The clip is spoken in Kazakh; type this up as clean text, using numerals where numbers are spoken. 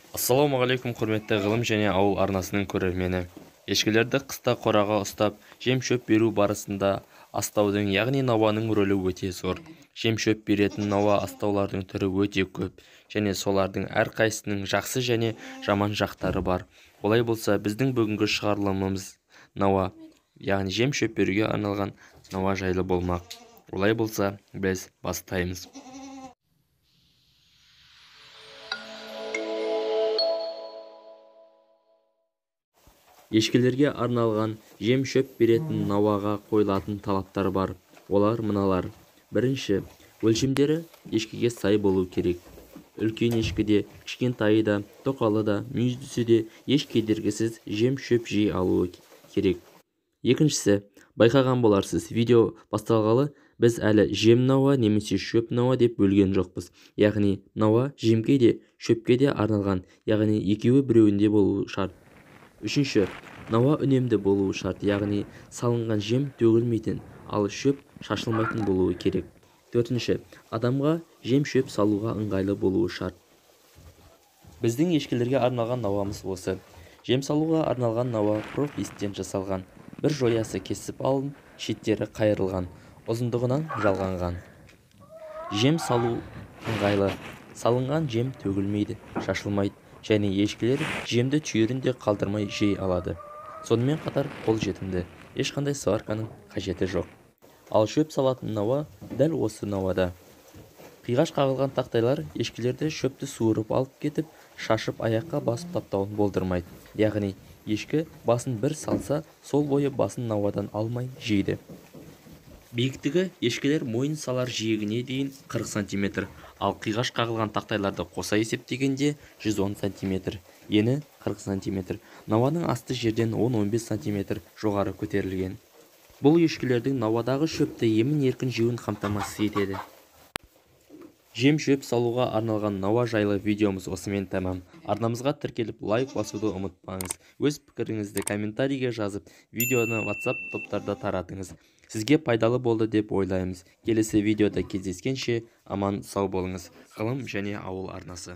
Ассалаумағалейкум, құрметті ғылым және ауыл арнасының көрермені. Ешкілерді қыста қораға ұстап, жем-шөп беру барысында астаудың, яғни науаның рөлі өте зор. Жем-шөп беретін науа астаулардың түрі өте көп, және солардың әрқайсының жақсы және жаман жақтары бар. Олай болса, біздің бүгінгі шығарылымымыз науа, яғни жем-шөп беруге арналған науа жайлы болмақ. Олай болса, біз бастаймыз. Ешкілерге арналған жем-шөп беретін науаға қойылатын талаптар бар. Олар мыналар. Бірінші, өлшемдері ешкіге сай болу керек. Үлкен ешкіде, кішкентайы да, тоқалы да, мүйіздісі де еш кедергісіз жем-шөп жей алуы керек. Екіншісі, байқаған боларсыз, видео басталғалы біз әлі жем науа немесе шөп науа деп бөлген жоқпыз. Яғни науа жемге де, шөпке де арналған, яғни екеуі біреуінде болуы шарт. Үшінші, науа үнемді болуы шарт, яғни салынған жем төгілмейтін, ал шөп шашылмайтын болуы керек. Төртінші, адамға жем-шөп салуға ыңғайлы болуы шарт. Біздің ешкілерге арналған науамыз осы. Жем салуға арналған науа профистен жасалған. Бір жоясы кесіп алынып, шеттері қайырылған, ұзындығынан жалғанған. Жем салу ыңғайлы. Салынған жем төгілмейді, шашылмайды, және ешкілер жемді түйірінде қалдырмай жей алады. Сонымен қатар қолжетімді, ешқандай сварканың қажеті жоқ. Ал шөп салатын науа дәл осы науада. Қиғаш қағылған тақтайлар ешкілерді шөпті суырып алып кетіп, шашып аяққа басып таптауын болдырмайды. Яғни ешкі басын бір салса, сол бойы басын науадан алмай жейді. Биіктігі ешкілер мойын салар жиегіне дейін 40 см, ал қиғаш қағылған тақтайларды қоса есептегенде 110 см, ені 40 см. Науаның асты жерден 10-15 см жоғары көтерілген. Бұл ешкілердің науадағы шөпті емін-еркін жеуін қамтамасыз етеді. Жем-шөп салуға арналған науа жайлы видеомыз осымен тәмам. Арнамызға тіркеліп лайк басуды ұмытпаңыз. Өз пікіріңізді комментарийге жазып, видеоны WhatsApp топтарда таратыңыз. Сізге пайдалы болды деп ойлаймыз. Келесі видеода кездескенше аман сау болыңыз. Ғылым және ауыл арнасы.